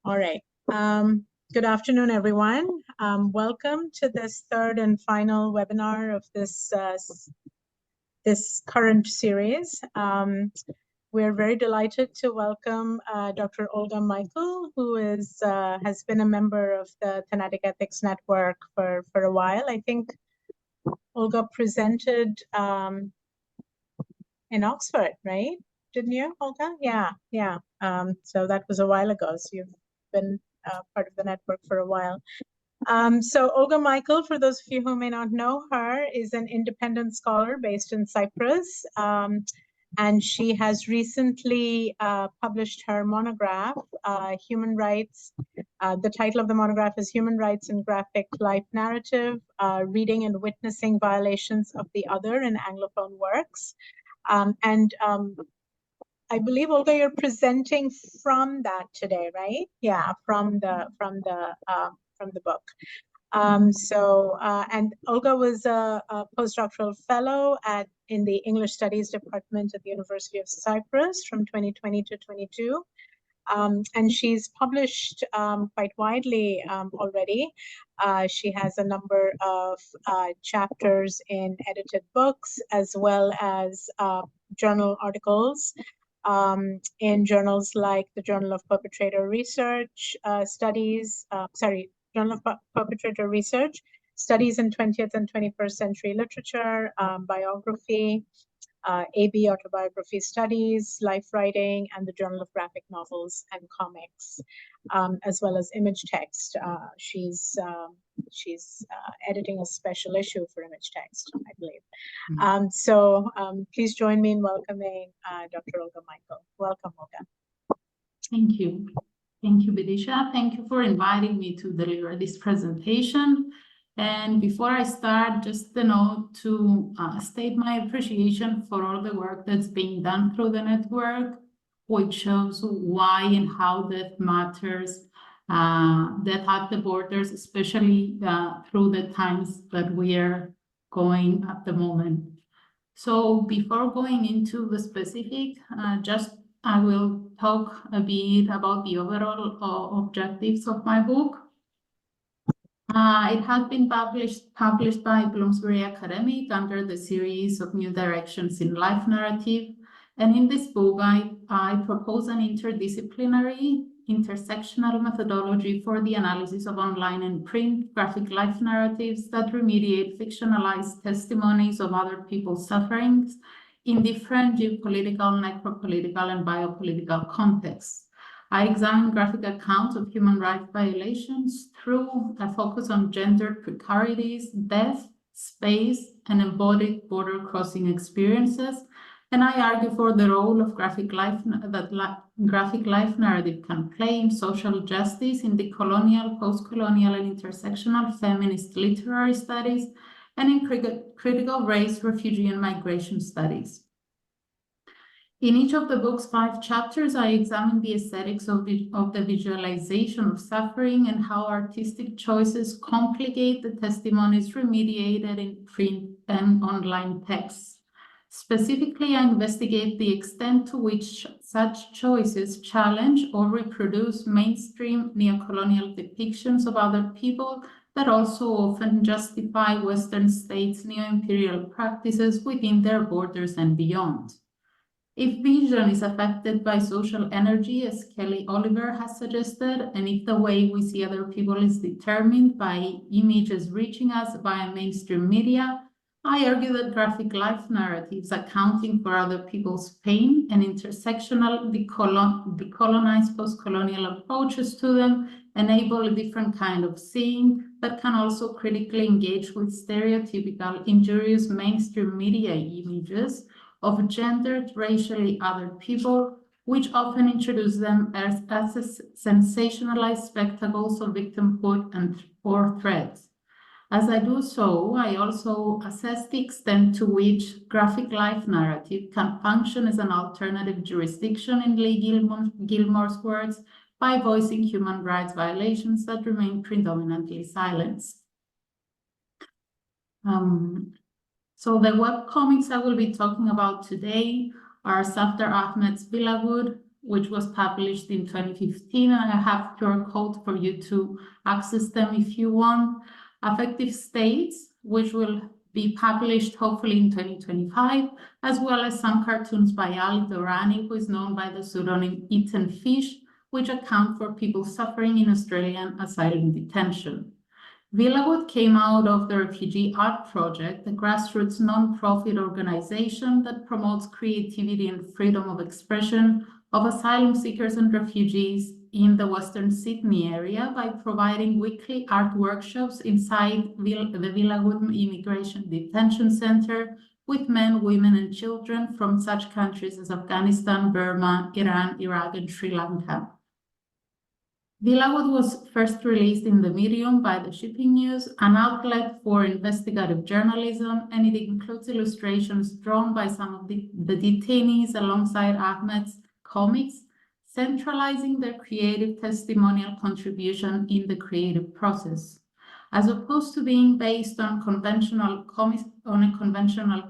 All right. Good afternoon, everyone. Welcome to this third and final webinar of this current series. We're very delighted to welcome Dr. Olga Michael, who has been a member of the Thanatic Ethics Network for a while. I think Olga presented in Oxford, right? Didn't you, Olga? Yeah. So that was a while ago. So you've been part of the network for a while. So Olga Michael, for those of you who may not know her, is an independent scholar based in Cyprus. And she has recently published her monograph, Human Rights. The title of the monograph is Human Rights in Graphic Life Narrative, Reading and Witnessing Violations of the Other in Anglophone Works. I believe, Olga, you're presenting from that today, right? Yeah, from the book. And Olga was a postdoctoral fellow in the English Studies Department at the University of Cyprus from 2020 to 22. And she's published quite widely already. She has a number of chapters in edited books, as well as journal articles in journals like the Journal of Perpetrator Research Journal of Perpetrator Research, Studies in 20th and 21st Century Literature, Biography, AB Autobiography Studies, Life Writing, and the Journal of Graphic Novels and Comics, as well as image text. She's editing a special issue for image text, I believe. So please join me in welcoming Dr. Olga Michael. Welcome, Olga. Thank you. Thank you, Bidisha. Thank you for inviting me to deliver this presentation. And before I start, just a note to state my appreciation for all the work that's being done through the network, which shows why and how death matters, death at the borders, especially through the times that we are going at the moment. So before going into the specific, I will talk a bit about the overall objectives of my book. It has been published by Bloomsbury Academic under the series of New Directions in Life Narrative. And in this book, I propose an interdisciplinary, intersectional methodology for the analysis of online and print graphic life narratives that remediate fictionalized testimonies of other people's sufferings in different geopolitical, necropolitical, and biopolitical contexts. I examine graphic accounts of human rights violations through a focus on gendered precarities, death, space, and embodied border-crossing experiences. And I argue for the role of graphic life narrative can play in social justice in the colonial, post-colonial, and intersectional feminist literary studies, and in critical race, refugee, and migration studies. In each of the book's 5 chapters, I examine the aesthetics of the visualization of suffering and how artistic choices complicate the testimonies remediated in print and online texts. Specifically, I investigate the extent to which such choices challenge or reproduce mainstream neocolonial depictions of other people that also often justify Western states' neo-imperial practices within their borders and beyond. If vision is affected by social energy, as Kelly Oliver has suggested, and if the way we see other people is determined by images reaching us via mainstream media, I argue that graphic life narratives accounting for other people's pain and intersectional decolonized post-colonial approaches to them enable a different kind of seeing that can also critically engage with stereotypical, injurious mainstream media images of gendered, racially other people, which often introduce them as sensationalized spectacles of victimhood or threats. As I do so, I also assess the extent to which graphic life narrative can function as an alternative jurisdiction in Lee Gilmore's words by voicing human rights violations that remain predominantly silenced. So the webcomics I will be talking about today are Safdar Ahmed's Villawood, which was published in 2015, and I have QR code for you to access them if you want. Affective States, which will be published hopefully in 2025, as well as some cartoons by Ali Dorani, who is known by the pseudonym Eaten Fish, which account for people suffering in Australian asylum detention. Villawood came out of the Refugee Art Project, a grassroots non-profit organization that promotes creativity and freedom of expression of asylum seekers and refugees in the Western Sydney area by providing weekly art workshops inside the Villawood Immigration Detention Center with men, women, and children from such countries as Afghanistan, Burma, Iran, Iraq, and Sri Lanka. Villawood was first released in the Medium by the Shipping News, an outlet for investigative journalism, and it includes illustrations drawn by some of the detainees alongside Ahmed's comics, centralizing their creative testimonial contribution in the creative process. As opposed to being based on a conventional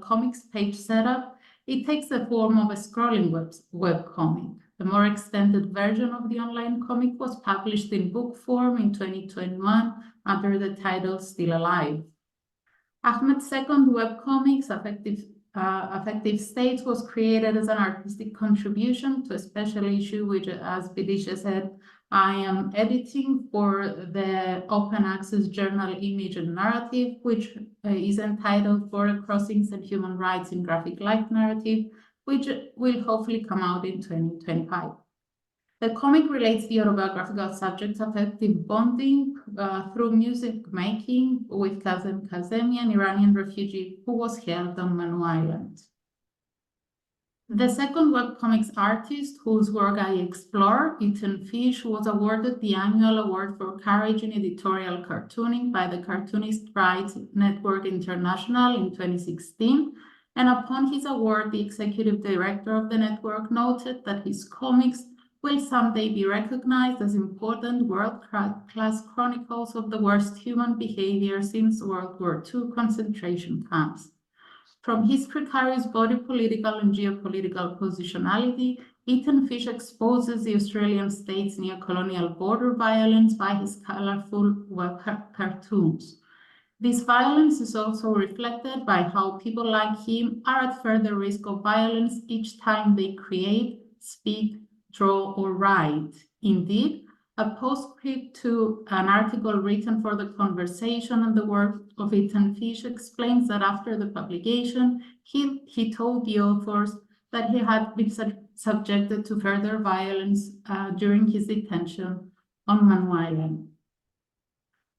comics page setup, it takes the form of a scrolling webcomic. The more extended version of the online comic was published in book form in 2021 under the title Still Alive. Ahmed's second webcomics, Affective States, was created as an artistic contribution to a special issue, which, as Bidisha said, I am editing for the open access journal Image and Narrative, which is entitled Border Crossings and Human Rights in Graphic Light Narrative, which will hopefully come out in 2025. The comic relates the autobiographical subject's affective bonding through music making with Kazem Kazemi, an Iranian refugee who was held on Manus Island. The second webcomics artist whose work I explore, Eaten Fish, was awarded the annual award for courage in editorial cartooning by the Cartoonist Rights Network International in 2016. And upon his award, the executive director of the network noted that his comics will someday be recognized as important world-class chronicles of the worst human behavior since World War II concentration camps. From his precarious body political and geopolitical positionality, Eaten Fish exposes the Australian state's neo-colonial border violence by his colorful web cartoons. This violence is also reflected by how people like him are at further risk of violence each time they create, speak, draw, or write. Indeed, a postscript to an article written for the conversation on the work of Eaten Fish explains that after the publication, he told the authors that he had been subjected to further violence during his detention on Manus Island.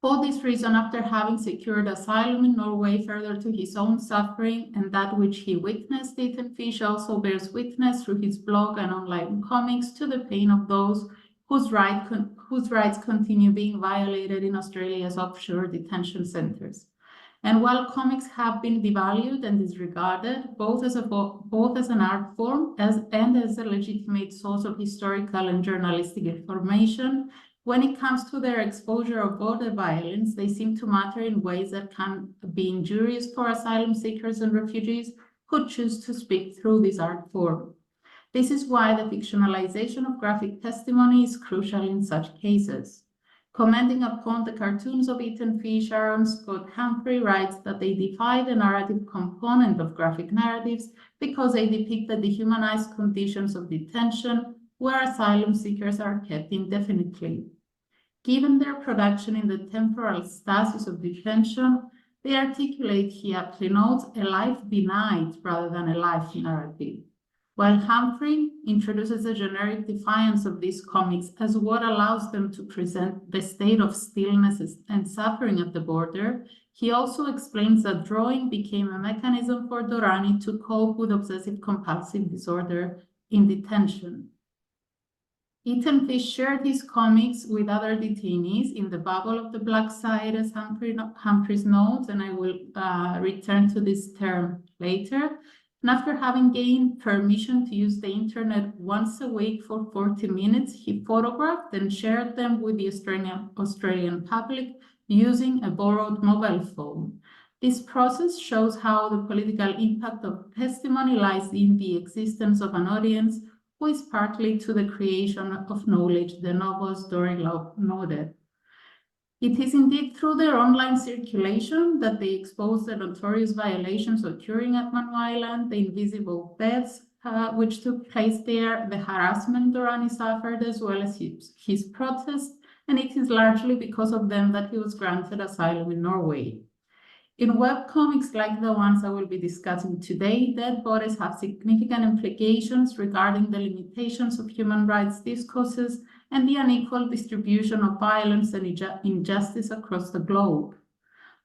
For this reason, after having secured asylum in Norway, further to his own suffering and that which he witnessed, Eaten Fish also bears witness through his blog and online comics to the pain of those whose rights continue being violated in Australia's offshore detention centers. And while comics have been devalued and disregarded, both as an art form and as a legitimate source of historical and journalistic information, when it comes to their exposure of border violence, they seem to matter in ways that can be injurious for asylum seekers and refugees who choose to speak through this art form. This is why the fictionalization of graphic testimony is crucial in such cases. Commenting upon the cartoons of Eaten Fish, Aaron Scott Humphrey writes that they defy the narrative component of graphic narratives because they depict the dehumanized conditions of detention where asylum seekers are kept indefinitely. Given their production in the temporal stasis of detention, they articulate, he aptly notes, a life denied rather than a life narrative. While Humphrey introduces a generic defiance of these comics as what allows them to present the state of stillness and suffering at the border, he also explains that drawing became a mechanism for Dorani to cope with obsessive-compulsive disorder in detention. Eaten Fish shared his comics with other detainees in the bubble of the black side, as Humphreys notes, and I will return to this term later. And after having gained permission to use the internet once a week for 40 minutes, he photographed and shared them with the Australian public using a borrowed mobile phone. This process shows how the political impact of testimony lies in the existence of an audience owes partly to the creation of knowledge, the novos Dorani noted. It is indeed through their online circulation that they expose the notorious violations occurring at Manus Island, the invisible deaths which took place there, the harassment Dorani suffered, as well as his protest, and it is largely because of them that he was granted asylum in Norway. In webcomics like the ones I will be discussing today, dead bodies have significant implications regarding the limitations of human rights discourses and the unequal distribution of violence and injustice across the globe.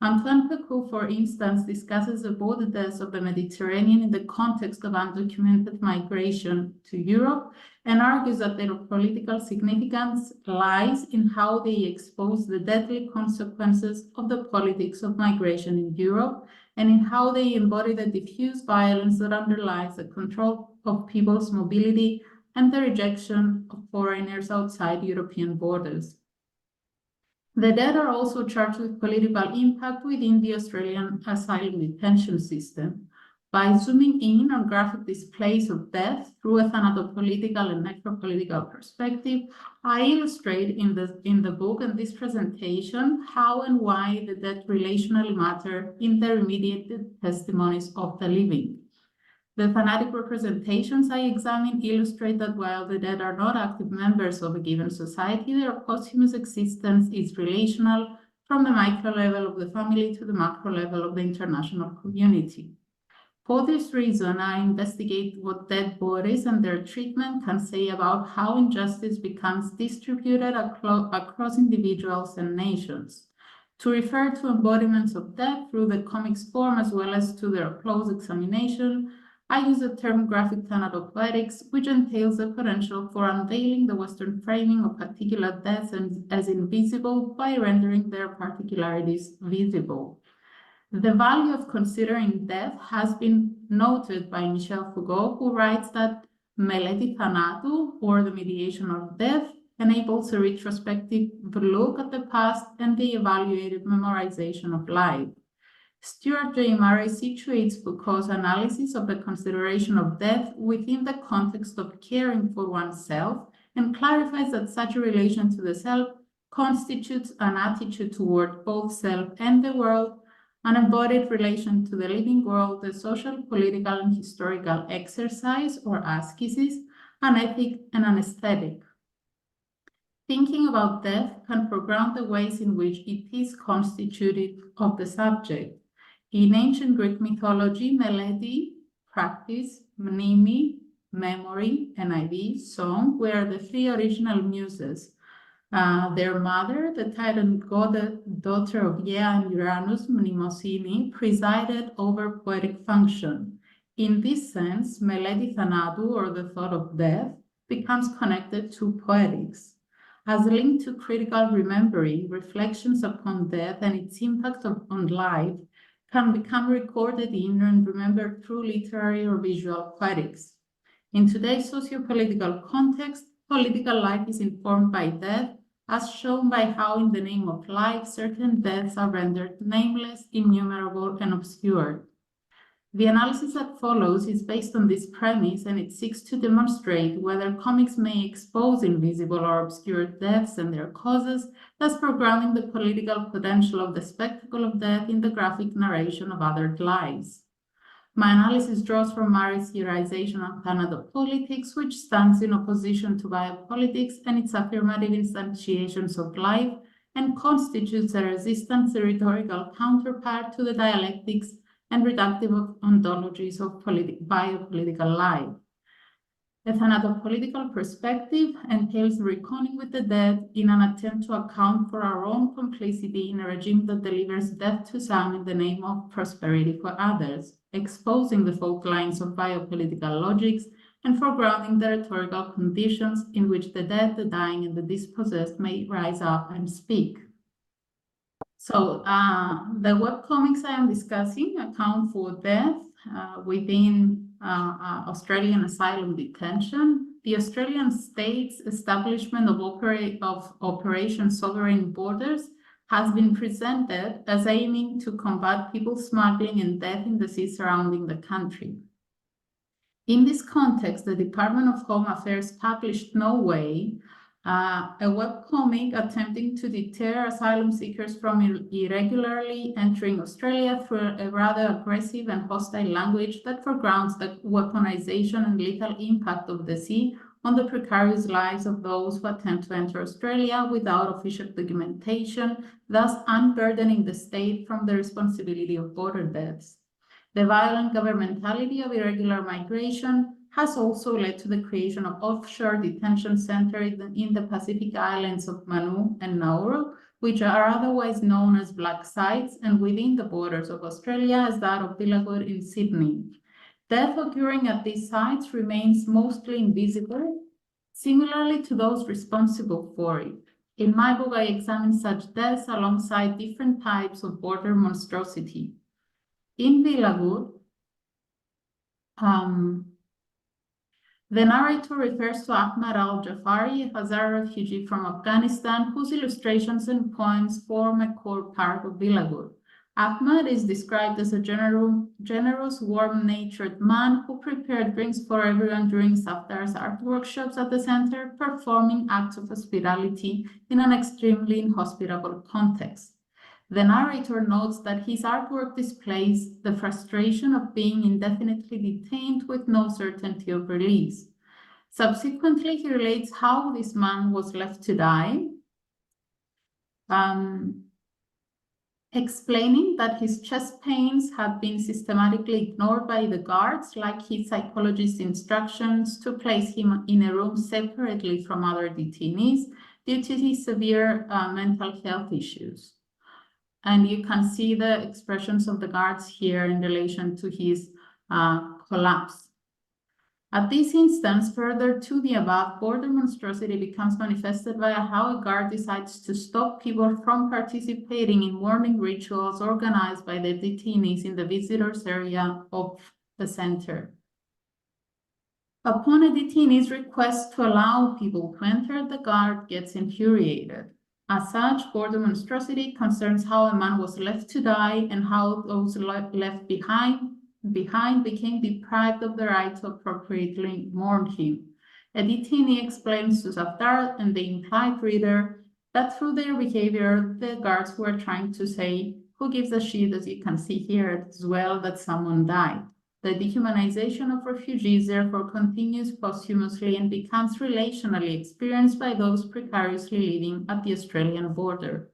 Antoine Pecou, for instance, discusses the border deaths of the Mediterranean in the context of undocumented migration to Europe and argues that their political significance lies in how they expose the deadly consequences of the politics of migration in Europe and in how they embody the diffuse violence that underlies the control of people's mobility and the rejection of foreigners outside European borders. The dead are also charged with political impact within the Australian asylum detention system. By zooming in on graphic displays of death through a thanatopolitical and necropolitical perspective, I illustrate in the book and this presentation how and why the dead relationally matter in the immediate testimonies of the living. The Thanatic representations I examine illustrate that while the dead are not active members of a given society, their posthumous existence is relational from the micro level of the family to the macro level of the international community. For this reason, I investigate what dead bodies and their treatment can say about how injustice becomes distributed across individuals and nations. To refer to embodiments of death through the comics form as well as to their close examination, I use the term graphic Thanatopoetics, which entails the potential for unveiling the Western framing of particular deaths as invisible by rendering their particularities visible. The value of considering death has been noted by Michel Foucault, who writes that Meleti Thanatu, or the mediation of death, enables a retrospective look at the past and the evaluated memorization of life. Stuart J. Murray situates Foucault's analysis of the consideration of death within the context of caring for oneself and clarifies that such a relation to the self constitutes an attitude toward both self and the world, an embodied relation to the living world, a social, political, and historical exercise or ascesis, an ethic, and an aesthetic. Thinking about death can foreground the ways in which it is constituted of the subject. In ancient Greek mythology, melody, practice, mneme, memory, NIV, song were the three original muses. Their mother, the Titan daughter of Ea and Uranus, Mnemosyne, presided over poetic function. In this sense, melody thanatu, or the thought of death, becomes connected to poetics. As linked to critical remembering, reflections upon death and its impact on life can become recorded in and remembered through literary or visual poetics. In today's socio-political context, political life is informed by death, as shown by how in the name of life, certain deaths are rendered nameless, innumerable, and obscure. The analysis that follows is based on this premise, and it seeks to demonstrate whether comics may expose invisible or obscure deaths and their causes, thus foregrounding the political potential of the spectacle of death in the graphic narration of other lives. My analysis draws from Murray's theorization of Thanatopoetics, which stands in opposition to biopolitics and its affirmative instantiations of life, and constitutes a resistance, a rhetorical counterpart to the dialectics and reductive ontologies of biopolitical life. The thanatopolitical perspective entails reckoning with the dead in an attempt to account for our own complicity in a regime that delivers death to some in the name of prosperity for others, exposing the fault lines of biopolitical logics and foregrounding the rhetorical conditions in which the dead, the dying, and the dispossessed may rise up and speak. So the webcomics I am discussing account for death within Australian asylum detention. The Australian state's establishment of Operation Sovereign Borders has been presented as aiming to combat people smuggling and death in the sea surrounding the country. In this context, the Department of Home Affairs published No Way, a webcomic attempting to deter asylum seekers from irregularly entering Australia through a rather aggressive and hostile language that foregrounds the weaponization and lethal impact of the sea on the precarious lives of those who attempt to enter Australia without official documentation, thus unburdening the state from the responsibility of border deaths. The violent governmentality of irregular migration has also led to the creation of offshore detention centers in the Pacific islands of Manus and Nauru, which are otherwise known as black sites, and within the borders of Australia as that of Villawood in Sydney. Death occurring at these sites remains mostly invisible, similarly to those responsible for it. In my book, I examine such deaths alongside different types of border monstrosity. In Villawood, the narrator refers to Ahmed al-Jafari, a Hazara refugee from Afghanistan, whose illustrations and poems form a core part of Villawood. Ahmed is described as a generous, warm-natured man who prepared drinks for everyone during Safdar's art workshops at the center, performing acts of hospitality in an extremely inhospitable context. The narrator notes that his artwork displays the frustration of being indefinitely detained with no certainty of release. Subsequently, he relates how this man was left to die, explaining that his chest pains had been systematically ignored by the guards, like his psychologist's instructions to place him in a room separately from other detainees due to his severe mental health issues. And you can see the expressions of the guards here in relation to his collapse. At this instance, further to the above, border monstrosity becomes manifested via how a guard decides to stop people from participating in mourning rituals organized by the detainees in the visitors area of the center. Upon a detainee's request to allow people to enter, the guard gets infuriated. As such, border monstrosity concerns how a man was left to die and how those left behind became deprived of the right to appropriately mourn him. A detainee explains to Safdar and the implied reader that through their behavior, the guards were trying to say, who gives a shit, as you can see here as well, that someone died. The dehumanization of refugees therefore continues posthumously and becomes relationally experienced by those precariously living at the Australian border.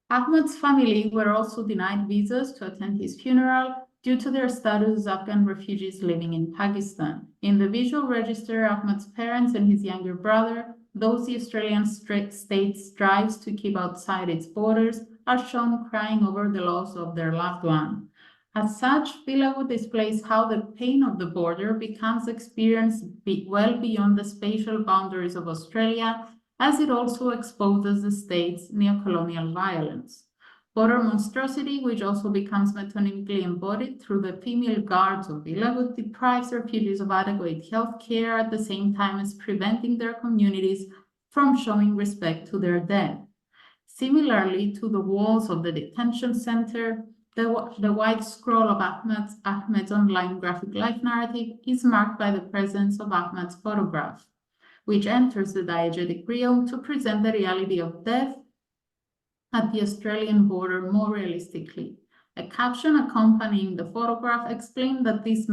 Ahmed's family were also denied visas to attend his funeral due to their status as Afghan refugees living in Pakistan. In the visual register, Ahmed's parents and his younger brother, those the Australian state strives to keep outside its borders, are shown crying over the loss of their loved one. As such, Villawood displays how the pain of the border becomes experienced well beyond the spatial boundaries of Australia, as it also exposes the state's neocolonial violence. Border monstrosity, which also becomes metonymically embodied through the female guards of Villawood, deprives refugees of adequate health care at the same time as preventing their communities from showing respect to their dead. Similarly to the walls of the detention center, the white scroll of Ahmed's online graphic life narrative is marked by the presence of Ahmed's photograph, which enters the diegetic realm to present the reality of death at the Australian border more realistically. A caption accompanying the photograph explains that this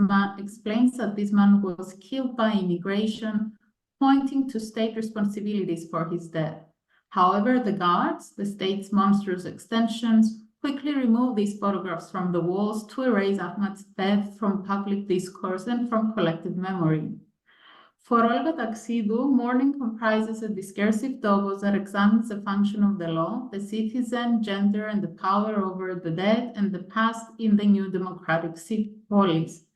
man was killed by immigration, pointing to state responsibilities for his death. However, the guards, the state's monstrous extensions, quickly remove these photographs from the walls to erase Ahmed's death from public discourse and from collective memory. For Olga, mourning comprises a discursive topos that examines the function of the law, the citizen, gender, and the power over the dead and the past in the new democratic polis.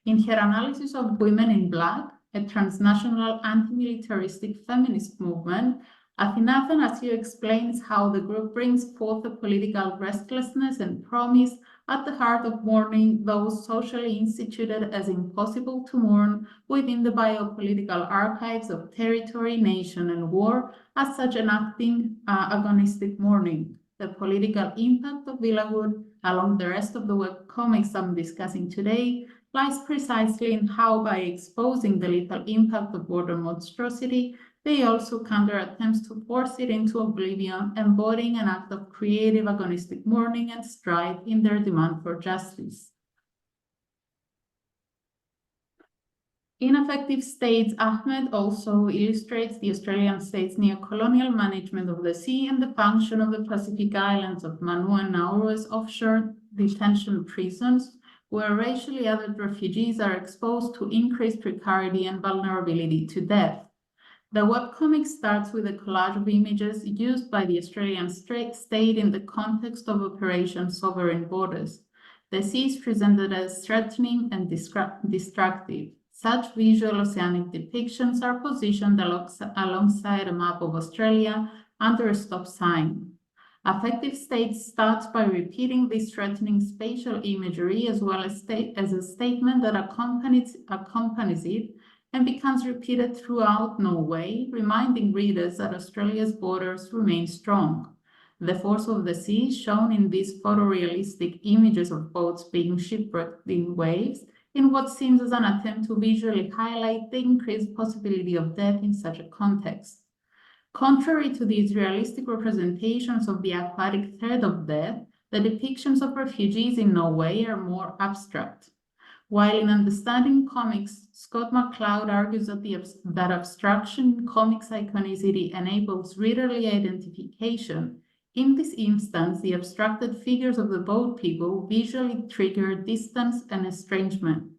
In her analysis of Women in Black, a transnational anti-militaristic feminist movement, Thanatopoetics explains how the group brings forth a political restlessness and promise at the heart of mourning those socially instituted as impossible to mourn within the biopolitical archives of territory, nation, and war, as such enacting agonistic mourning. The political impact of Villawood, along the rest of the webcomics I'm discussing today, lies precisely in how, by exposing the lethal impact of border monstrosity, they also counter attempts to force it into oblivion, embodying an act of creative agonistic mourning and strife in their demand for justice. Ineffective states, Ahmed also illustrates the Australian state's neo-colonial management of the sea and the function of the Pacific islands of Manus and Nauru as offshore detention prisons, where racially added refugees are exposed to increased precarity and vulnerability to death. The webcomic starts with a collage of images used by the Australian state in the context of Operation Sovereign Borders. The sea is presented as threatening and destructive. Such visual oceanic depictions are positioned alongside a map of Australia under a stop sign. Affective state starts by repeating this threatening spatial imagery as well as a statement that accompanies it and becomes repeated throughout Norway, reminding readers that Australia's borders remain strong. The force of the sea is shown in these photorealistic images of boats being shipwrecked in waves, in what seems as an attempt to visually highlight the increased possibility of death in such a context. Contrary to these realistic representations of the aquatic threat of death, the depictions of refugees in Norway are more abstract. While in Understanding Comics, Scott McCloud argues that abstraction in comics iconicity enables readerly identification, in this instance, the abstracted figures of the boat people visually trigger distance and estrangement.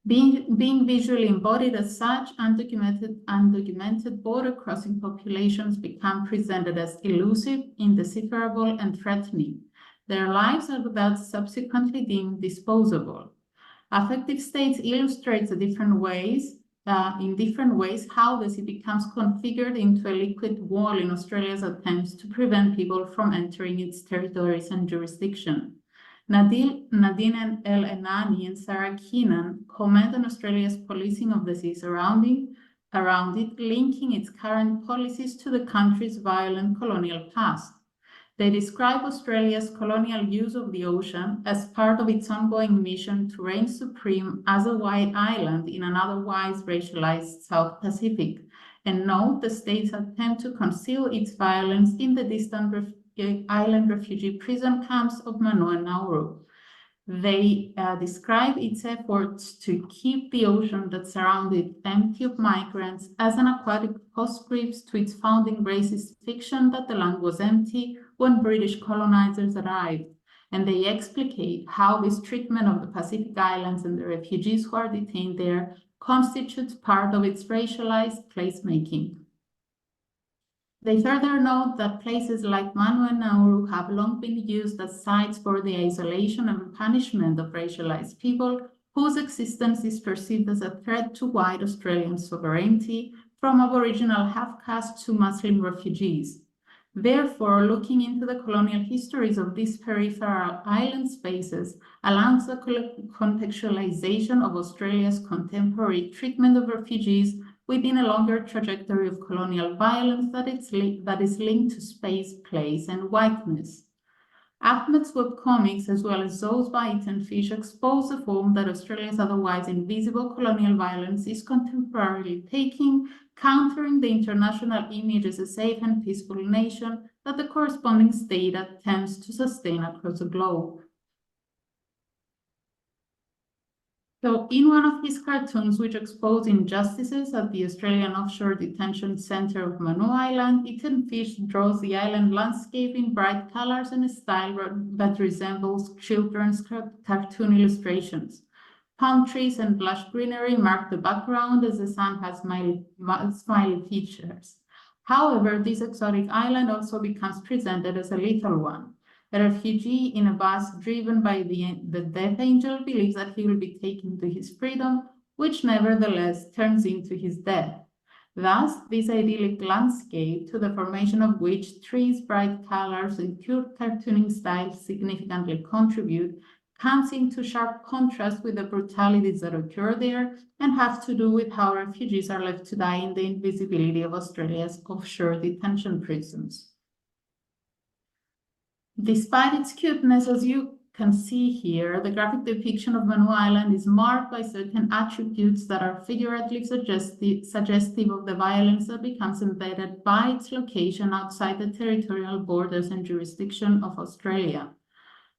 Being visually embodied as such, undocumented border-crossing populations become presented as elusive, indecipherable, and threatening. Their lives are thus subsequently deemed disposable. Affective states illustrates in different ways how the sea becomes configured into a liquid wall in Australia's attempts to prevent people from entering its territories and jurisdiction. Nadine El Enani and Sarah Keenan comment on Australia's policing of the sea around it, linking its current policies to the country's violent colonial past. They describe Australia's colonial use of the ocean as part of its ongoing mission to reign supreme as a white island in an otherwise racialized South Pacific, and note the state's attempt to conceal its violence in the distant island refugee prison camps of Manus and Nauru. They describe its efforts to keep the ocean that surrounded it empty of migrants as an aquatic postscript to its founding racist fiction that the land was empty when British colonizers arrived, and they explicate how this treatment of the Pacific Islands and the refugees who are detained there constitutes part of its racialized placemaking. They further note that places like Manus and Nauru have long been used as sites for the isolation and punishment of racialized people whose existence is perceived as a threat to white Australian sovereignty, from Aboriginal half-caste to Muslim refugees. Therefore, looking into the colonial histories of these peripheral island spaces allows the contextualization of Australia's contemporary treatment of refugees within a longer trajectory of colonial violence that is linked to space, place, and whiteness. Ahmed's webcomics, as well as those by Ethan Fish, expose the form that Australia's otherwise invisible colonial violence is contemporarily taking, countering the international image as a safe and peaceful nation that the corresponding state attempts to sustain across the globe. So in one of his cartoons, which expose injustices at the Australian Offshore Detention Centre of Manus Island, Ethan Fish draws the island landscape in bright colors and a style that resembles children's cartoon illustrations. Palm trees and lush greenery mark the background as the sun has smiley features. However, this exotic island also becomes presented as a lethal one. A refugee in a bus driven by the death angel believes that he will be taken to his freedom, which nevertheless turns into his death. Thus, this idyllic landscape, to the formation of which trees, bright colors, and cute cartooning styles significantly contribute, comes into sharp contrast with the brutalities that occur there and have to do with how refugees are left to die in the invisibility of Australia's offshore detention prisons. Despite its cuteness, as you can see here, the graphic depiction of Manus Island is marked by certain attributes that are figuratively suggestive of the violence that becomes embedded by its location outside the territorial borders and jurisdiction of Australia.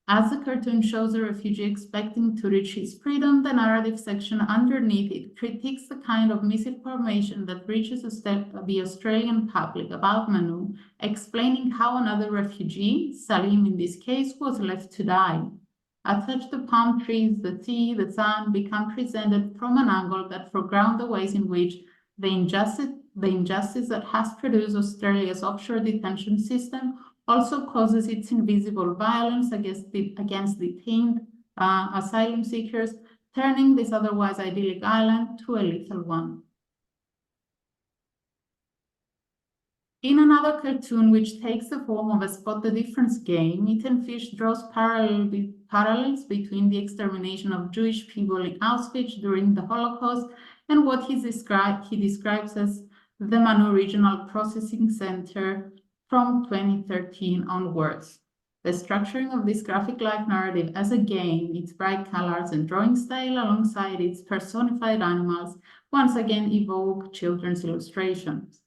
As the cartoon shows a refugee expecting to reach his freedom, the narrative section underneath it critiques the kind of misinformation that reaches the Australian public about Manu, explaining how another refugee, Salim in this case, was left to die. Attached to palm trees, the sea, the sun become presented from an angle that foreground the ways in which the injustice that has produced Australia's offshore detention system also causes its invisible violence against detained asylum seekers, turning this otherwise idyllic island to a lethal one. In another cartoon, which takes the form of a spot the difference game, Eaten Fish draws parallels between the extermination of Jewish people in Auschwitz during the Holocaust and what he describes as the Manu Regional Processing Center from 2013 onwards. The structuring of this graphic-like narrative as a game, its bright colors and drawing style alongside its personified animals, once again evoke children's illustrations.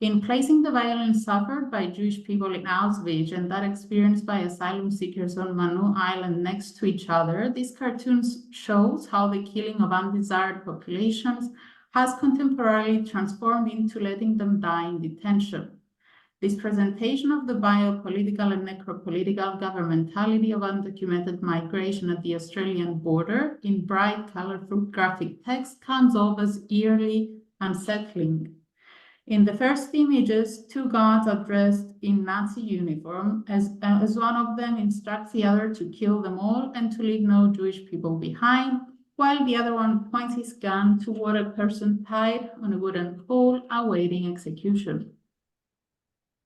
In placing the violence suffered by Jewish people in Auschwitz and that experienced by asylum seekers on Manus Island next to each other, this cartoon shows how the killing of undesired populations has contemporarily transformed into letting them die in detention. This presentation of the biopolitical and necropolitical governmentality of undocumented migration at the Australian border in bright, colorful graphic text comes off as eerily unsettling. In the first images, two guards are dressed in Nazi uniform as one of them instructs the other to kill them all and to leave no Jewish people behind, while the other one points his gun toward a person tied on a wooden pole awaiting execution.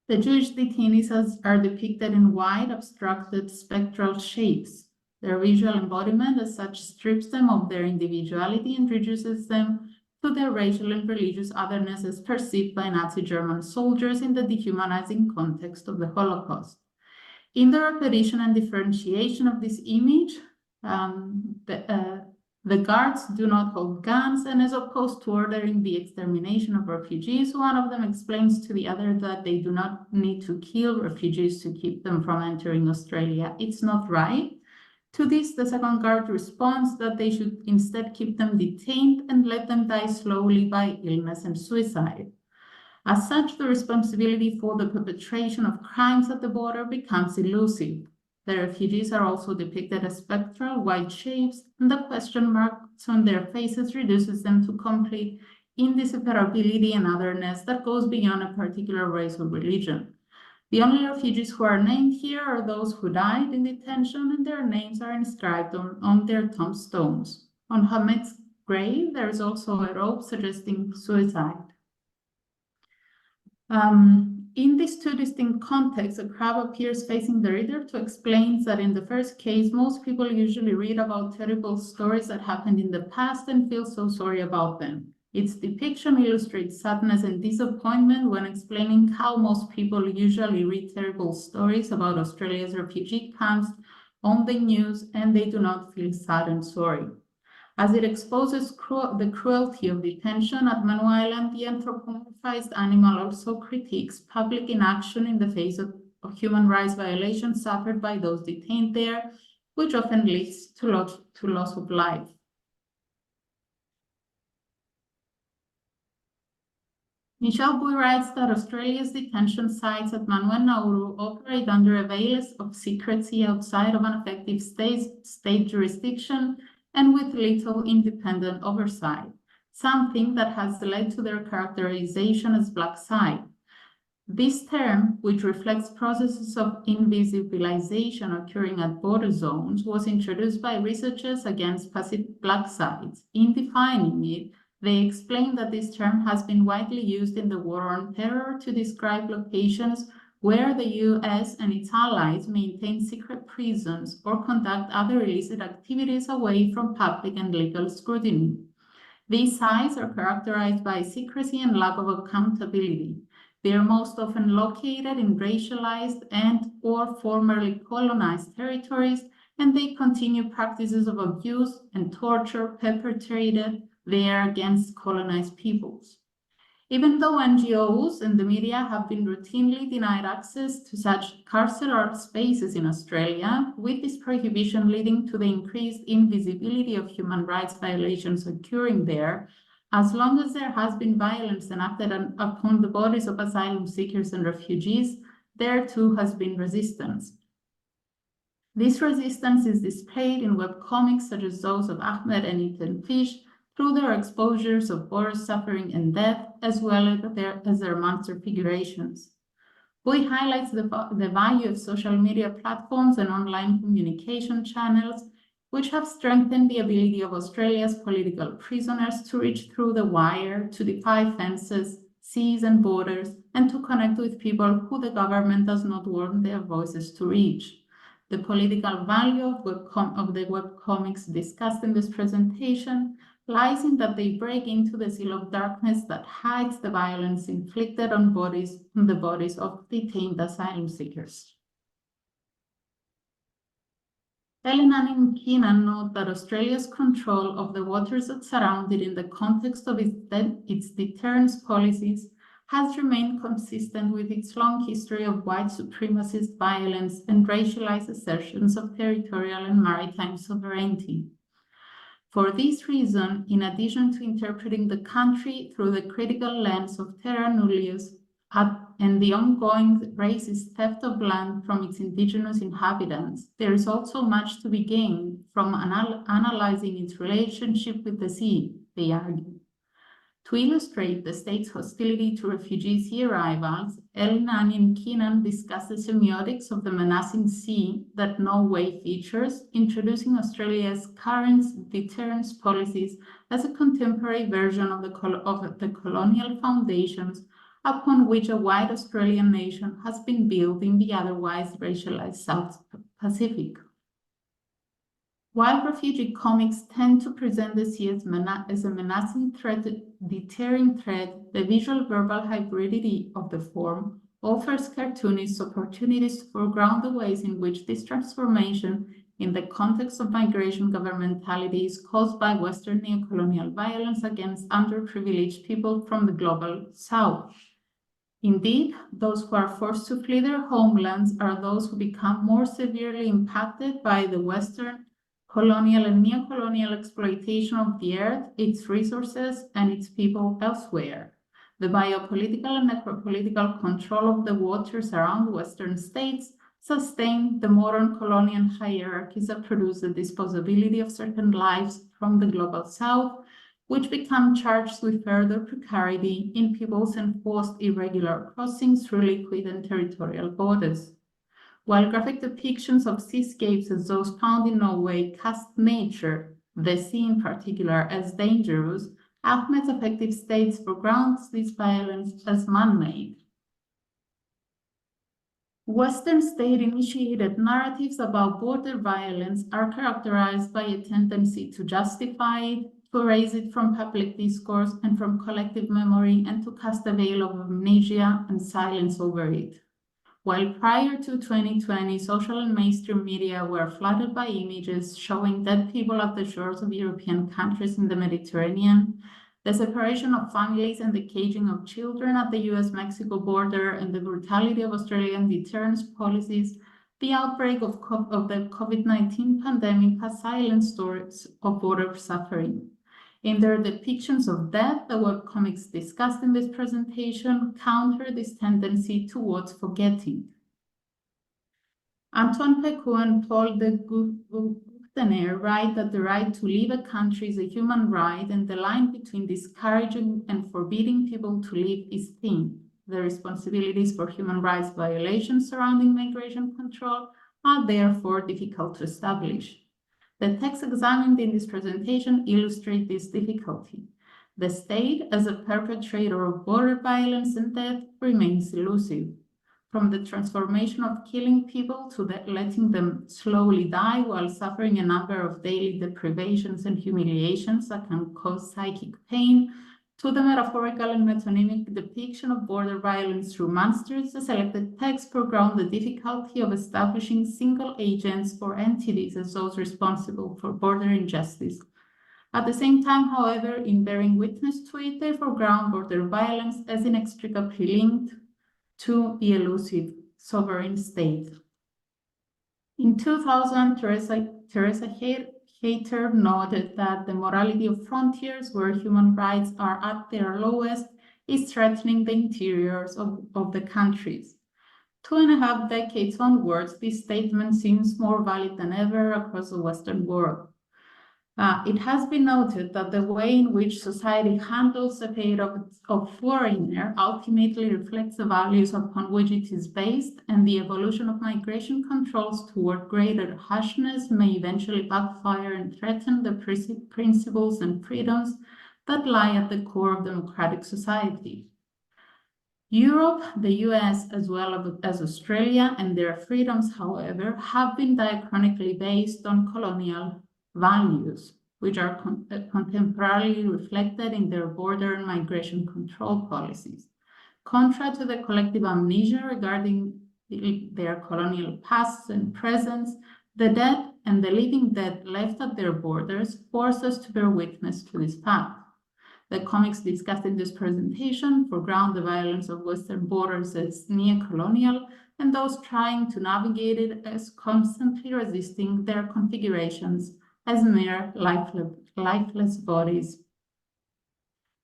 The Jewish detainees are depicted in wide, abstracted, spectral shapes. Their visual embodiment as such strips them of their individuality and reduces them to their racial and religious otherness as perceived by Nazi German soldiers in the dehumanizing context of the Holocaust. In the repetition and differentiation of this image, the guards do not hold guns, and as opposed to ordering the extermination of refugees, one of them explains to the other that they do not need to kill refugees to keep them from entering Australia. It's not right. To this, the second guard responds that they should instead keep them detained and let them die slowly by illness and suicide. As such, the responsibility for the perpetration of crimes at the border becomes elusive. The refugees are also depicted as spectral white shapes, and the question marks on their faces reduces them to complete indisseparability and otherness that goes beyond a particular race or religion. The only refugees who are named here are those who died in detention, and their names are inscribed on their tombstones. On Hamed's grave, there is also a rope suggesting suicide. In these two distinct contexts, a crab appears facing the reader to explain that in the first case, most people usually read about terrible stories that happened in the past and feel so sorry about them. Its depiction illustrates sadness and disappointment when explaining how most people usually read terrible stories about Australia's refugee camps on the news and they do not feel sad and sorry. As it exposes the cruelty of detention at Manus Island, the anthropomorphized animal also critiques public inaction in the face of human rights violations suffered by those detained there, which often leads to loss of life. Michelle Bui writes that Australia's detention sites at Manus and Nauru operate under a veil of secrecy outside of an effective state jurisdiction and with little independent oversight, something that has led to their characterization as black site. This term, which reflects processes of invisibilization occurring at border zones, was introduced by researchers against passive black sites. In defining it, they explain that this term has been widely used in the war on terror to describe locations where the US and its allies maintain secret prisons or conduct other illicit activities away from public and legal scrutiny. These sites are characterized by secrecy and lack of accountability. They are most often located in racialized and/or formerly colonized territories and they continue practices of abuse and torture perpetrated there against colonized peoples. Even though NGOs and the media have been routinely denied access to such carceral spaces in Australia, with this prohibition leading to the increased invisibility of human rights violations occurring there, as long as there has been violence enacted upon the bodies of asylum seekers and refugees, there too has been resistance. This resistance is displayed in webcomics such as those of Ahmed and Ethan Fish, through their exposures of horror, suffering, and death, as well as their monster figurations. Boy highlights the value of social media platforms and online communication channels, which have strengthened the ability of Australia's political prisoners to reach through the wire, to defy fences, seas, and borders, and to connect with people who the government does not want their voices to reach. The political value of the webcomics discussed in this presentation lies in that they break into the seal of darkness that hides the violence inflicted on the bodies of detained asylum seekers. Eleanor and Keenan note that Australia's control of the waters that surround it in the context of its deterrence policies has remained consistent with its long history of white supremacist violence and racialized assertions of territorial and maritime sovereignty. For this reason, in addition to interpreting the country through the critical lens of terra nullius and the ongoing racist theft of land from its indigenous inhabitants, there is also much to be gained from analyzing its relationship with the sea, they argue. To illustrate the state's hostility to refugee sea arrivals, Elnani and Keenan discuss the semiotics of the menacing sea that no way features, introducing Australia's current deterrence policies as a contemporary version of the colonial foundations upon which a white Australian nation has been built in the otherwise racialized South Pacific. While refugee comics tend to present the sea as a menacing threat, deterring threat, the visual-verbal hybridity of the form offers cartoonists opportunities to foreground the ways in which this transformation in the context of migration governmentality is caused by Western neocolonial violence against underprivileged people from the global South. Indeed, those who are forced to flee their homelands are those who become more severely impacted by the Western colonial and neocolonial exploitation of the earth, its resources, and its people elsewhere. The biopolitical and necropolitical control of the waters around Western states sustain the modern colonial hierarchies that produce the disposability of certain lives from the global South, which become charged with further precarity in people's enforced irregular crossings through liquid and territorial borders. While graphic depictions of seascapes as those found in Norway cast nature, the sea in particular, as dangerous, Ahmed's affective states foregrounds this violence as man-made. Western state-initiated narratives about border violence are characterized by a tendency to justify it, to erase it from public discourse and from collective memory, and to cast a veil of amnesia and silence over it. While prior to 2020, social and mainstream media were flooded by images showing dead people at the shores of European countries in the Mediterranean, the separation of families and the caging of children at the US-Mexico border, and the brutality of Australian deterrence policies, the outbreak of the COVID-19 pandemic has silenced stories of border suffering. In their depictions of death, the webcomics discussed in this presentation counter this tendency towards forgetting. Antoine Pecou and Paul de Goutener write that the right to leave a country is a human right, and the line between discouraging and forbidding people to leave is thin. The responsibilities for human rights violations surrounding migration control are therefore difficult to establish. The texts examined in this presentation illustrate this difficulty. The state, as a perpetrator of border violence and death, remains elusive. From the transformation of killing people to letting them slowly die while suffering a number of daily deprivations and humiliations that can cause psychic pain, To the metaphorical and metonymic depiction of border violence through monsters, the selected text foreground the difficulty of establishing single agents or entities as those responsible for border injustice. At the same time, however, in bearing witness to it, they foreground border violence as inextricably linked to the elusive sovereign state. In 2000, Teresa Hayter noted that the morality of frontiers where human rights are at their lowest is threatening the interiors of the countries. 2.5 decades onwards, this statement seems more valid than ever across the Western world. It has been noted that the way in which society handles the fate of foreigner ultimately reflects the values upon which it is based, and the evolution of migration controls toward greater harshness may eventually backfire and threaten the principles and freedoms that lie at the core of democratic society. Europe, the US, as well as Australia, and their freedoms, however, have been diachronically based on colonial values, which are contemporarily reflected in their border and migration control policies. Contrary to the collective amnesia regarding their colonial pasts and presents, the dead and the living dead left at their borders force us to bear witness to this fact. The comics discussed in this presentation foreground the violence of Western borders as neo-colonial, and those trying to navigate it as constantly resisting their configurations as mere lifeless bodies.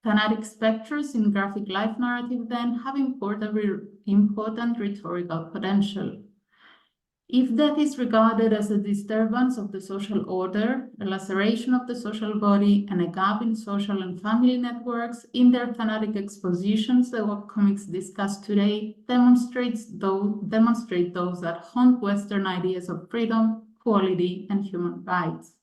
Thanatic specters in graphic life narrative then have important rhetorical potential. If death is regarded as a disturbance of the social order, a laceration of the social body, and a gap in social and family networks, in their Thanatic expositions, the webcomics discussed today demonstrate those that haunt Western ideas of freedom, equality, and human rights.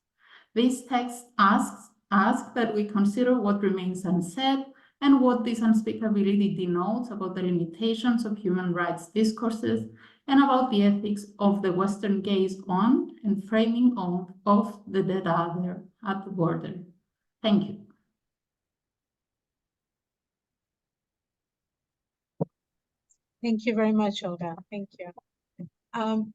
This text asks that we consider what remains unsaid and what this unspeakability denotes about the limitations of human rights discourses and about the ethics of the Western gaze on and framing of the dead other at the border. Thank you. Thank you very much, Olga. Thank you.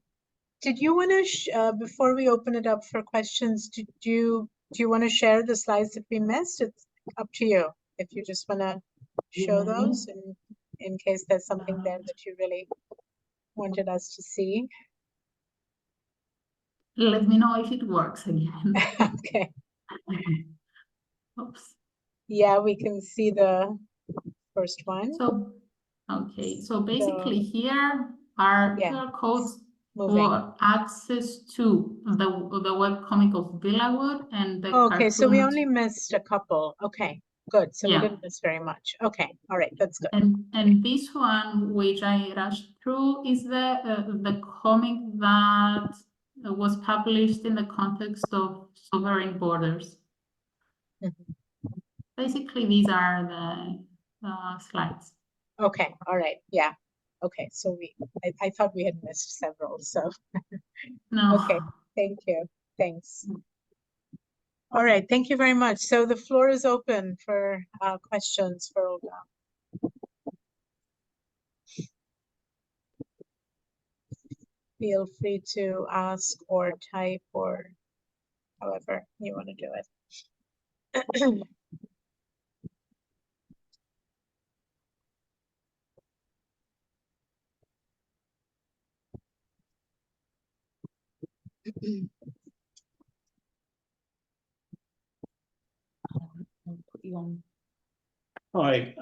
Did you want to, before we open it up for questions, do you want to share the slides that we missed? It's up to you. If you just want to show those, and in case there's something there that you really wanted us to see. Let me know if it works again. Okay. Oops. Yeah, we can see the first one. So, okay. So basically here are QR codes for access to the webcomic of Villawood and the Okay, so we cartoons. only missed a couple. Okay, good. So we didn't miss very much. Okay, all right, that's good. And this one, which I rushed through, is the comic that was published in the context of sovereign borders. Basically, these are the slides. Okay, all right, yeah. Okay, so I thought we had missed several, so. No. Okay, thank you, thanks. All right, thank you very much. So the floor is open for questions for Olga. Feel free to ask or type or however you want to do it. Hi,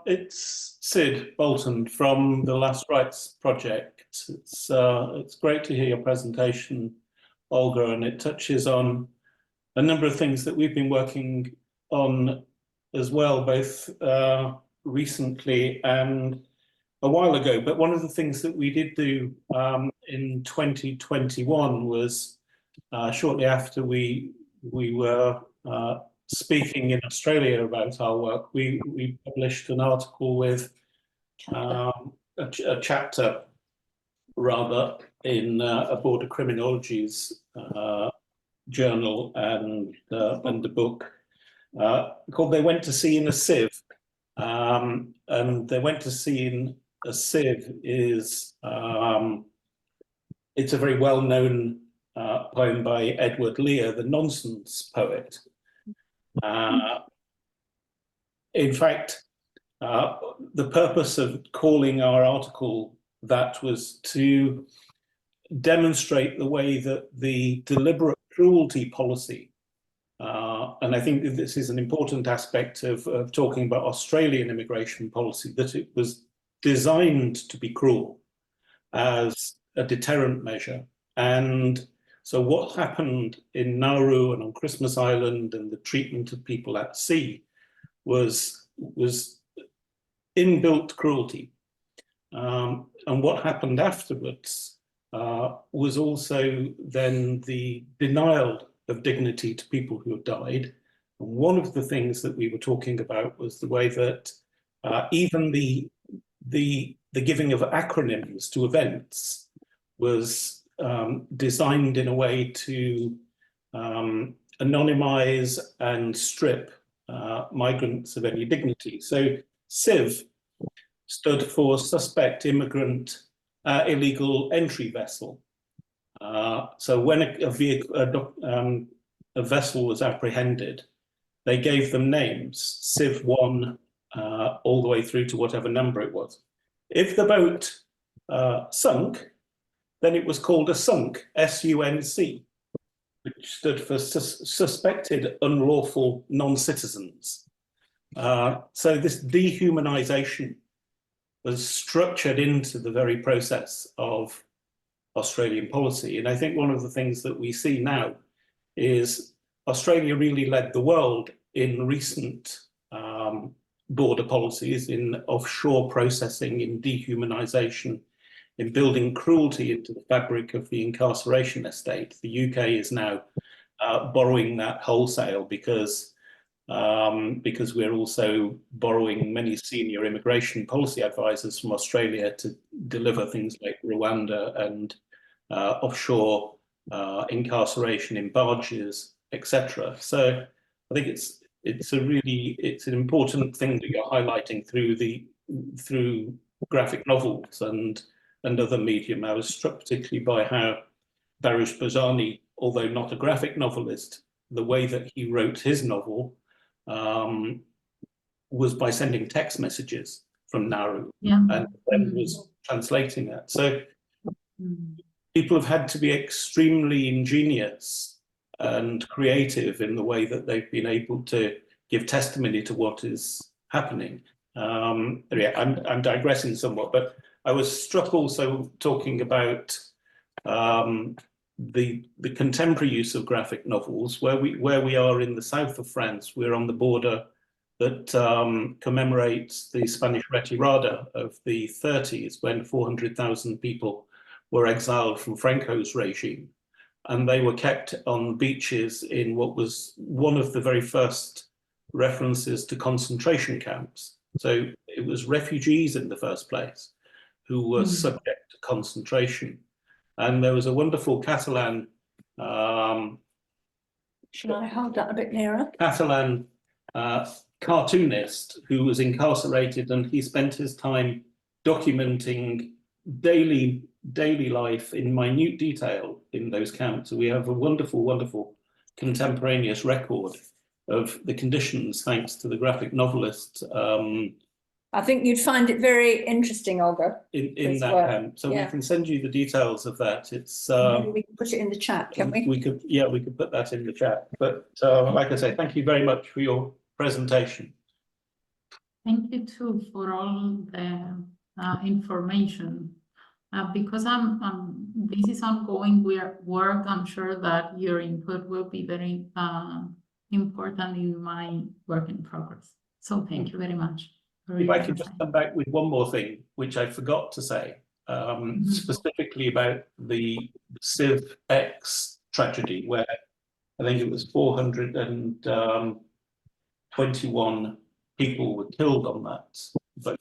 it's Sid Bolton from the Last Rights Project. It's great to hear your presentation, Olga, and it touches on a number of things that we've been working on as well, both recently and a while ago. But one of the things that we did do in 2021 was shortly after we were speaking in Australia about our work, we published an article with a chapter rather in a Border Criminologies journal and the book called They Went to Sea in a Sieve. And They Went to Sea in a Sieve is, it's a very well-known poem by Edward Lear, the nonsense poet. In fact, the purpose of calling our article that was to demonstrate the way that the deliberate cruelty policy, and I think this is an important aspect of talking about Australian immigration policy, that it was designed to be cruel as a deterrent measure. And so what happened in Nauru and on Christmas Island and the treatment of people at sea was inbuilt cruelty. And what happened afterwards was also then the denial of dignity to people who had died. And one of the things that we were talking about was the way that even the giving of acronyms to events was designed in a way to anonymize and strip migrants of any dignity. So SIV stood for Suspect Immigrant Illegal Entry Vessel. So when a vessel was apprehended, they gave them names, Civ 1, all the way through to whatever number it was. If the boat sunk, then it was called a sunk, S-U-N-C, which stood for Suspected Unlawful Non-Citizens. So this dehumanization was structured into the very process of Australian policy. And I think one of the things that we see now is Australia really led the world in recent border policies, in offshore processing, in dehumanization, in building cruelty into the fabric of the incarceration estate. The UK is now borrowing that wholesale because we're also borrowing many senior immigration policy advisors from Australia to deliver things like Rwanda and offshore incarceration in barges, etc. So I think it's an important thing that you're highlighting through graphic novels and other medium. I was struck particularly by how Baruch Bajani, although not a graphic novelist, the way that he wrote his novel was by sending text messages from Nauru, and then was translating that. So people have had to be extremely ingenious and creative in the way that they've been able to give testimony to what is happening. Yeah, I'm digressing somewhat, but I was struck also talking about the contemporary use of graphic novels, where we are in the south of France. We're on the border that commemorates the Spanish retirada of the 30s, when 400,000 people were exiled from Franco's regime, and they were kept on beaches in what was one of the very first references to concentration camps. So it was refugees in the first place who were subject to concentration. And there was a wonderful Catalan Shall I hold that a bit nearer? Catalan cartoonist who was incarcerated, and he spent his time documenting daily life in minute detail in those camps. So we have a wonderful, wonderful contemporaneous record of the conditions, thanks to the graphic novelist. I think you'd find it very interesting, Olga. In that camp. So we can send you the details of that. It's maybe we can put it in the chat, can we? We could put that in the chat. But like I say, thank you very much for your presentation. Thank you too for all the information. Because this is ongoing work, I'm sure that your input will be very important in my work in progress. So thank you very much. If I could just come back with one more thing, which I forgot to say, specifically about the Civ X tragedy, where I think it was 421 people were killed on that boat.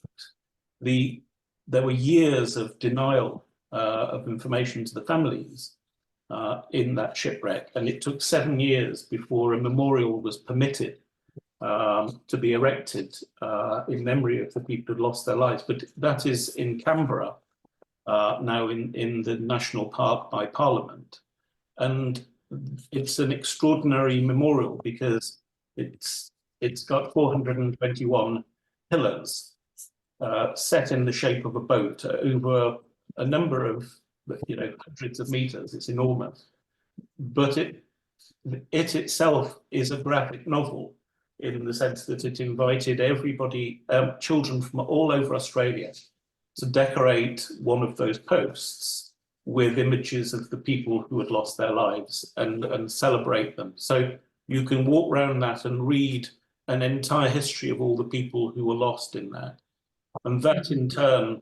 There were years of denial of information to the families in that shipwreck, and it took 7 years before a memorial was permitted to be erected in memory of the people who lost their lives. But that is in Canberra now in the national park by Parliament. And it's an extraordinary memorial because it's got 421 pillars set in the shape of a boat over a number of, hundreds of meters. It's enormous. But it itself is a graphic novel in the sense that it invited everybody, children from all over Australia, to decorate one of those posts with images of the people who had lost their lives and celebrate them. So you can walk around that and read an entire history of all the people who were lost in that. And that in turn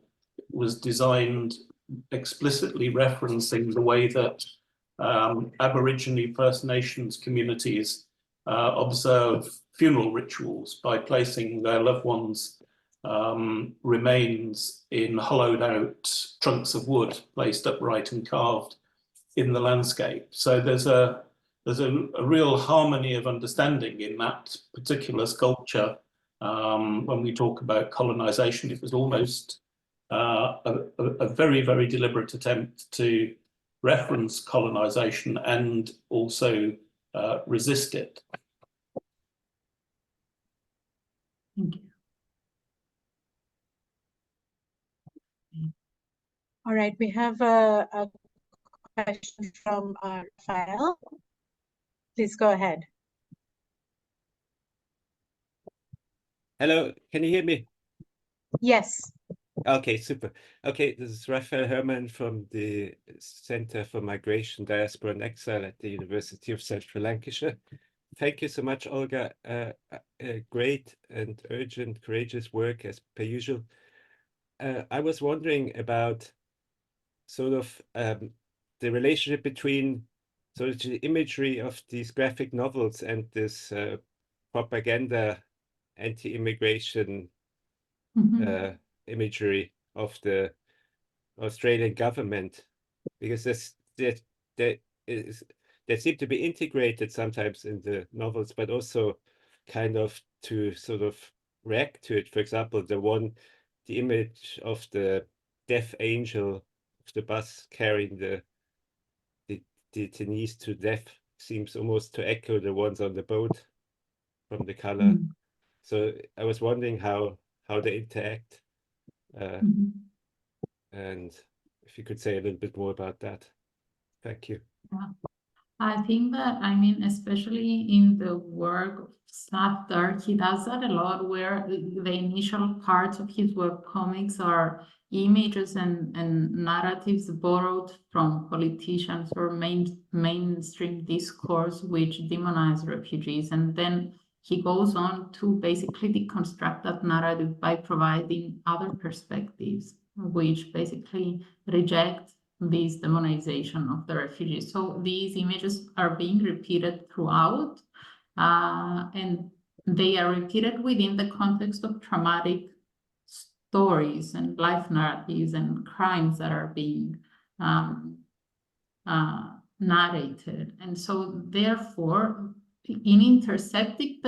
was designed explicitly referencing the way that Aborigine First Nations communities observe funeral rituals by placing their loved ones' remains in hollowed out trunks of wood placed upright and carved in the landscape. So there's a real harmony of understanding in that particular sculpture. When we talk about colonization, it was almost a very, very deliberate attempt to reference colonization and also resist it. Thank you. All right, we have a question from Raphael. Please go ahead. Hello, can you hear me? Yes. Okay, super. Okay, this is Raphael Herrmann from the Center for Migration, Diaspora and Exile at the University of Central Lancashire. Thank you so much, Olga. Great and urgent, courageous work as per usual. I was wondering about sort of the relationship between sort of the imagery of these graphic novels and this propaganda, anti-immigration imagery of the Australian government, because that seem to be integrated sometimes in the novels, but also kind of to sort of react to it. For example, the image of the death angel of the bus carrying the detainees to death seems almost to echo the ones on the boat from the color. So I was wondering how they interact. And if you could say a little bit more about that. Thank you. Yeah. I think that, especially in the work of Safdar, he does that a lot, where the initial parts of his webcomics are images and narratives borrowed from politicians or mainstream discourse which demonize refugees. And then he goes on to basically deconstruct that narrative by providing other perspectives, which basically reject this demonization of the refugees. So these images are being repeated throughout, and they are repeated within the context of traumatic stories and life narratives and crimes that are being narrated. And so therefore, in intersecting,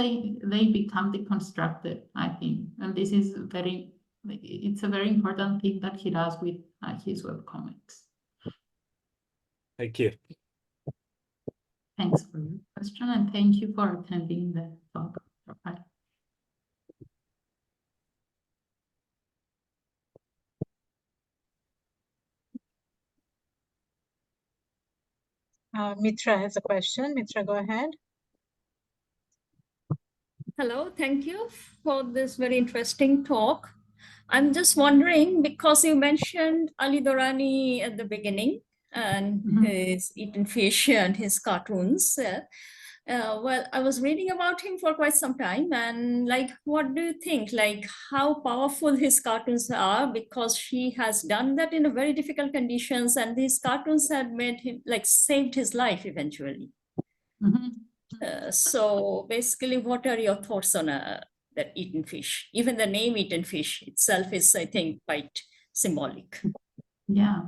they become deconstructed, I think. And this is it's a very important thing that he does with his webcomics. Thank you. Thanks for your question, and thank you for attending the talk. Mitra has a question. Mitra, go ahead. Hello, thank you for this very interesting talk. I'm just wondering, because you mentioned Ali Dorani at the beginning and his eaten fish and his cartoons. Well, I was reading about him for quite some time, and what do you think? How powerful his cartoons are, because she has done that in a very difficult conditions, and these cartoons had made him saved his life eventually. So basically, what are your thoughts on that eaten fish? Even the name eaten fish itself is, I think, quite symbolic. Yeah,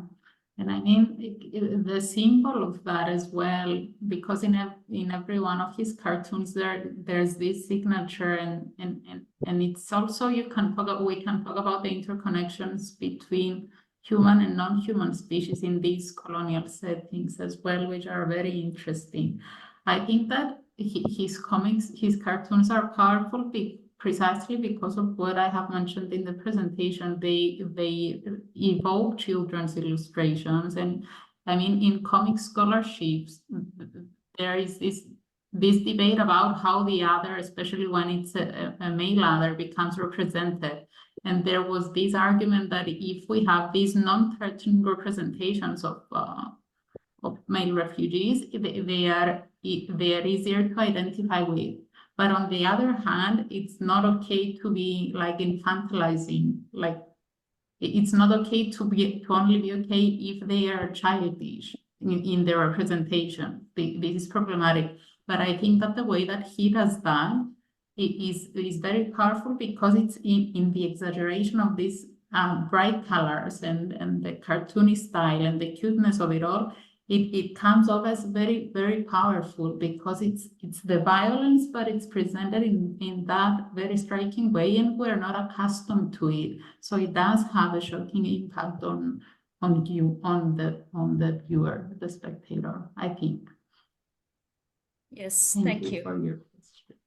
And I mean, the symbol of that as well, because in every one of his cartoons there's this signature, and it's also we can talk about the interconnections between human and non-human species in these colonial settings as well, which are very interesting. I think that his cartoons are powerful precisely because of what I have mentioned in the presentation. They evoke children's illustrations, and I mean, in comic scholarships, there is this debate about how the other, especially when it's a male other, becomes represented. And there was this argument that if we have these non-threatening representations of male refugees, they are easier to identify with. But on the other hand, it's not okay to be like infantilizing. Like, it's not okay to only be okay if they are childish in their representation. This is problematic. But I think that the way that he does that is very powerful, because it's in the exaggeration of these bright colors and the cartoony style and the cuteness of it all. It comes off as very, very powerful, because it's the violence, but it's presented in that very striking way, and we're not accustomed to it. So it does have a shocking impact on the viewer, the spectator, I think. Yes, thank you. For your question.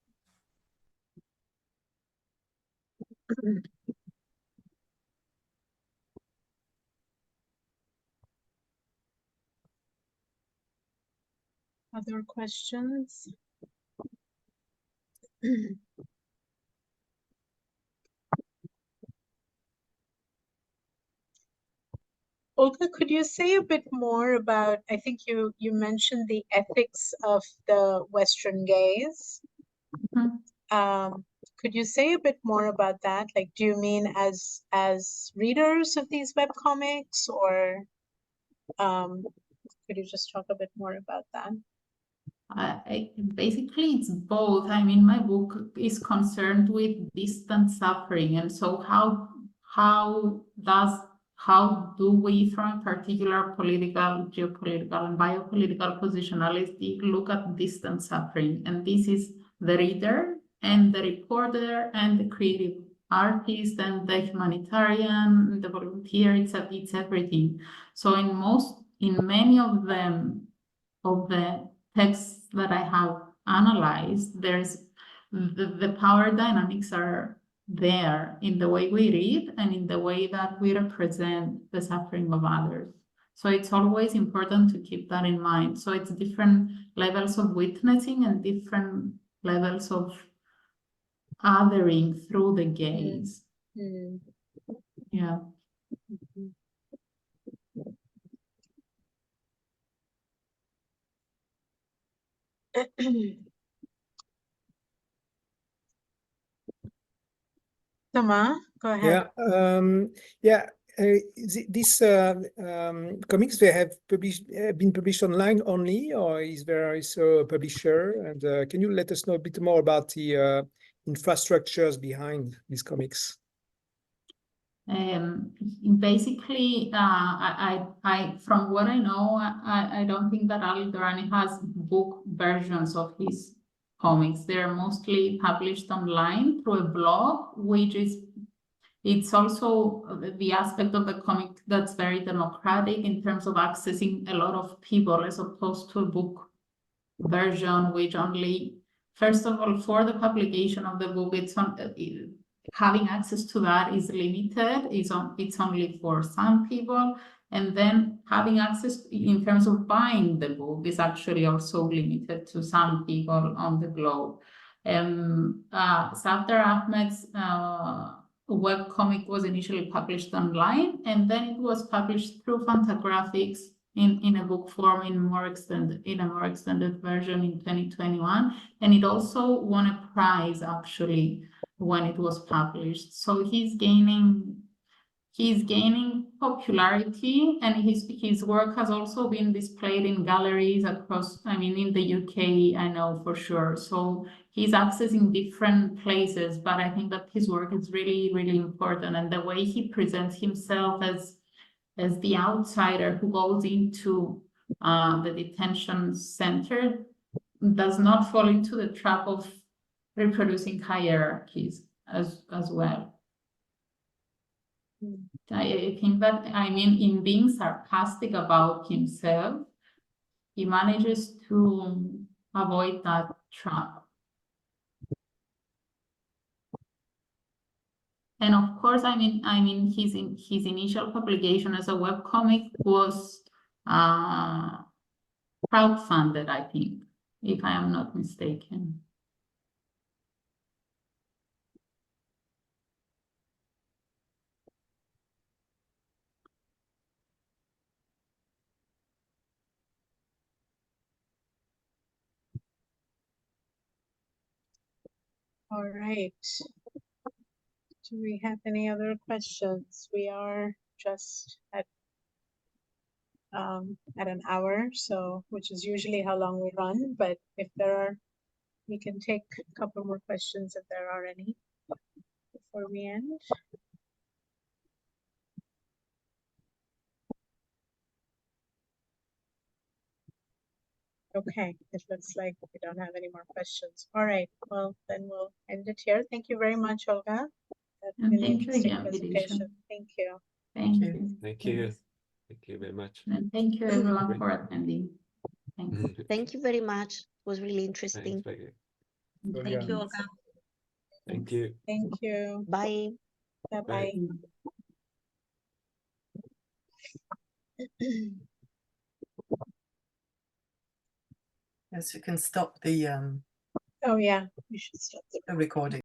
Other questions? Olga, could you say a bit more about, I think you mentioned the ethics of the Western gaze. Could you say a bit more about that? Like, do you mean as readers of these webcomics, or could you just talk a bit more about that? Basically, it's both. I mean, my book is concerned with distant suffering, and so how do we, from a particular political, geopolitical, and biopolitical positionality, look at distant suffering? And this is the reader and the reporter and the creative artist and the humanitarian, the volunteer. It's everything. So in many of the texts that I have analyzed, there's the power dynamics are there in the way we read and in the way that we represent the suffering of others. So it's always important to keep that in mind. So it's different levels of witnessing and different levels of othering through the gaze. Yeah. Tama, go ahead. These comics, they have been published online only, or is there also a publisher? And can you let us know a bit more about the infrastructures behind these comics? Basically, I from what I know, I don't think that Ali Dorani has book versions of his comics. They're mostly published online through a blog, which it's also the aspect of the comic that's very democratic in terms of accessing a lot of people, as opposed to a book version, which only, first of all, for the publication of the book, having access to that is limited. It's only for some people. And then having access in terms of buying the book is actually also limited to some people on the globe. Safdar Ahmed's webcomic was initially published online, and then it was published through Fantagraphics in a book form in a more extended version in 2021. And it also won a prize, actually, when it was published. So he's gaining popularity, and his work has also been displayed in galleries across, I mean, in the UK, I know for sure. So he's accessing different places, but I think that his work is really, really important. And the way he presents himself as as the outsider who goes into the detention center does not fall into the trap of reproducing hierarchies as well. I think that, I mean, in being sarcastic about himself, he manages to avoid that trap. And of course, I mean, his initial publication as a webcomic was crowdfunded, I think, if I am not mistaken. All right. Do we have any other questions? We are just at an hour, so which is usually how long we run, but if there are, we can take a couple more questions if there are any before we end. Okay, it looks like we don't have any more questions. All right, well, then we'll end it here. Thank you very much, Olga. That's And really thank you interesting again, presentation. Vidisha. Thank you. Thank you. you. Thank you. Yes. Thank you very much. And thank you everyone for attending. Thank you. Thank you very much. It was really Thanks, interesting. Peggy. Thank you, Olga. Thank you. Thank you. Bye. Bye-bye. Yes, you can stop the Oh, yeah, we should stop the recording.